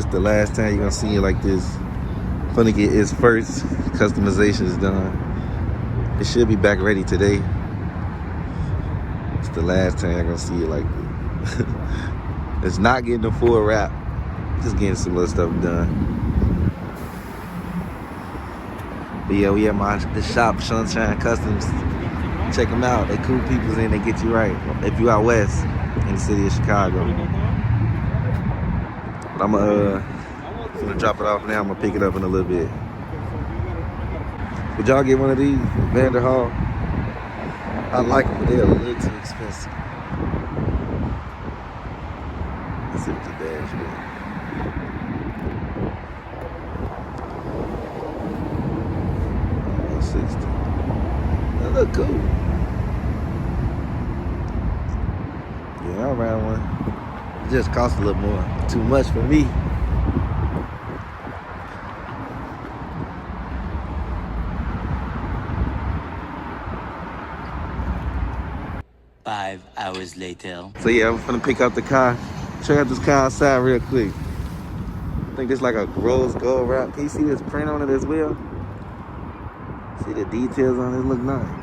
This the last time you're gonna see it like this. Gonna get its first customizations done. It should be back ready today. It's the last time you're gonna see it like this. It's not getting a full wrap. Just getting some little stuff done. But yeah, we at the shop, Sunshine Customs. Check them out. They cool people and they get you right. If you out west in the city of Chicago. But I'm gonna drop it off now. I'm gonna pick it up in a little bit. Would y'all get one of these, Vanderhall? I like them, but they're a little too expensive. Let's see what the dash is. That look cool. Yeah, I'll ride one. It just costs a little more. Too much for me. Five hours later. So yeah, I'm gonna pick up the car. Check out this car outside real quick. I think it's like a rose gold wrap. Can you see this print on it as well? See the details on it, look nice.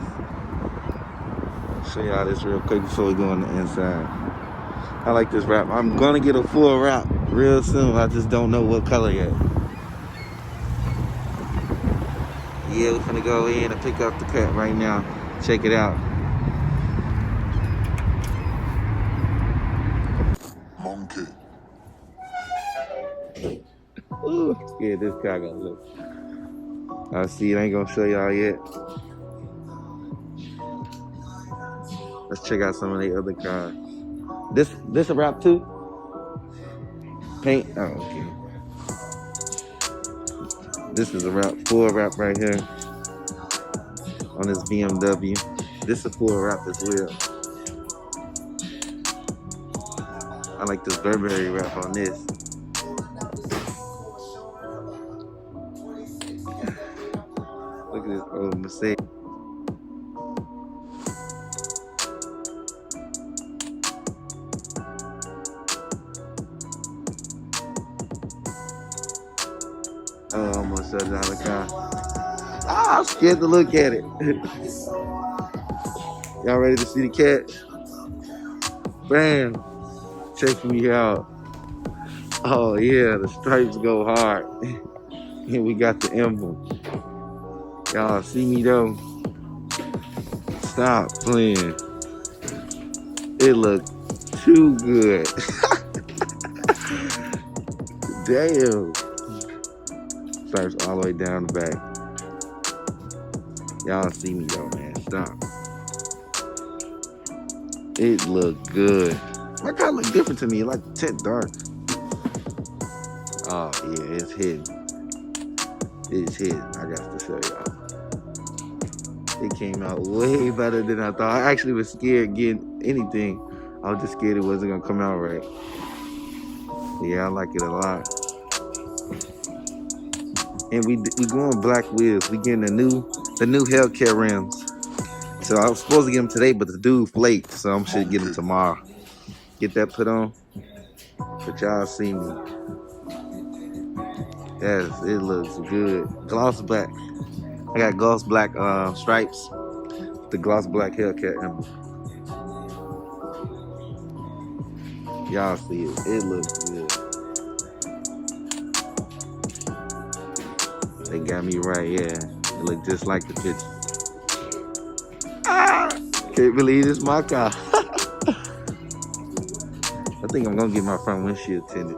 Show y'all this real quick before we go on the inside. I like this wrap. I'm gonna get a full wrap real soon. I just don't know what color yet. Yeah, we're gonna go in and pick up the cut right now. Check it out. Monkey. Ooh, yeah, this car gonna look. I see, I ain't gonna show y'all yet. Let's check out some of the other cars. This a wrap too? Paint, oh, okay. This is a wrap, full wrap right here on this BMW. This is a full wrap as well. I like this Burberry wrap on this. Look at this old Mercedes. Oh, I'm gonna shut down the car. Ah, I'm scared to look at it. Y'all ready to see the cat? Bam. Check me out. Oh yeah, the stripes go hard. And we got the emblem. Y'all see me though? Stop playing. It looked too good. Damn. Stripes all the way down the back. Y'all see me though, man. Stop. It looked good. My car look different to me, like tint dark. Oh yeah, it's hidden. It's hidden. I got to show y'all. It came out way better than I thought. I actually was scared getting anything. I was just scared it wasn't gonna come out right. Yeah, I like it a lot. And we going black wheels. We getting the new Hellcat rims. So I was supposed to get them today, but the dude flaked, so I'm should get them tomorrow. Get that put on. But y'all see me. Yes, it looks good. Gloss black. I got gloss black stripes. The gloss black Hellcat emblem. Y'all see it. It looks good. They got me right, yeah. It look just like the picture. Ah! Can't believe it's my car. I think I'm gonna get my front windshield tinted.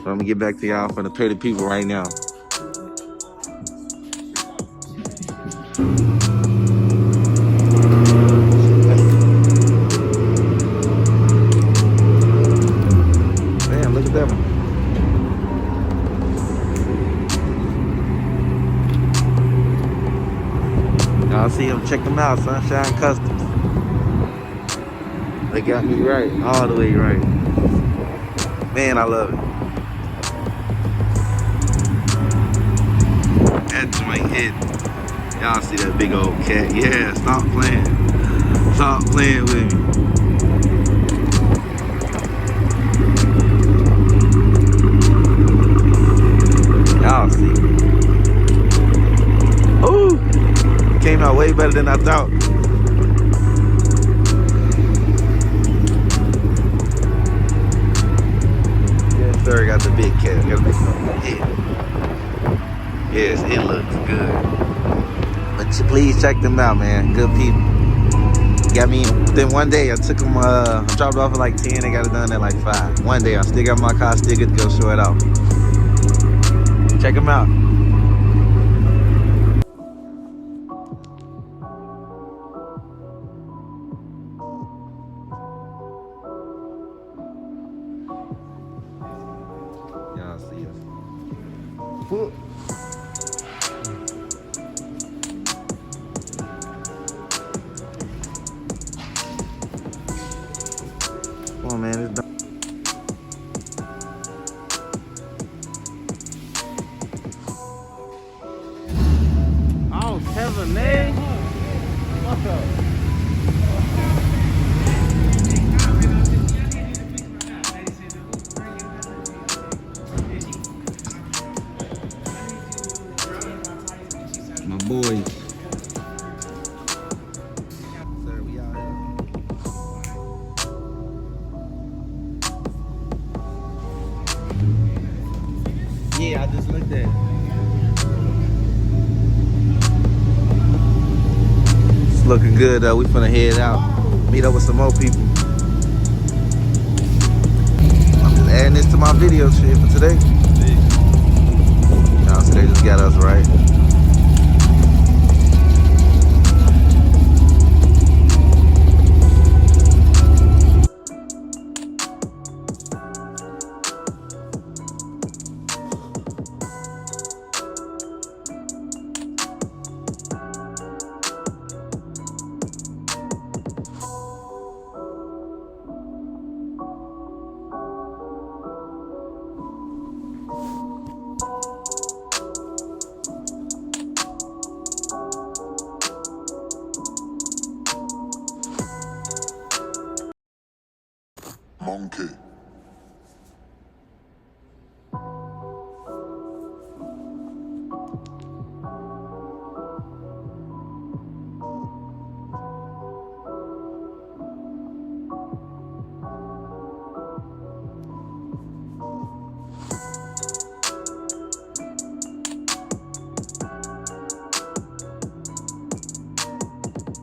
So I'm gonna get back to y'all from the pretty people right now. Damn, look at that one. Y'all see them, check them out, Sunshine Customs. They got me right, all the way right. Man, I love it. That joint hit. Y'all see that big old cat? Yeah, stop playing. Stop playing with me. came out way better than I thought. Yes, sir, got the big cat. Got a big head. Yes, it looks good. But please check them out, man. Good people. Got me within one day. I took them, I dropped off at like 10. They got it done at like 5. One day, I still got my car, still good to go show it off. Check them out. Y'all see us. Whoop. Come on, man. It's done. Oh, Kevin, man. What's up? My boys. Sir, we out here. Yeah, I just looked at it. It's looking good though. We finna head out. Meet up with some more people. I'm just adding this to my video shit for today. Now, so they just got us right. Monkey.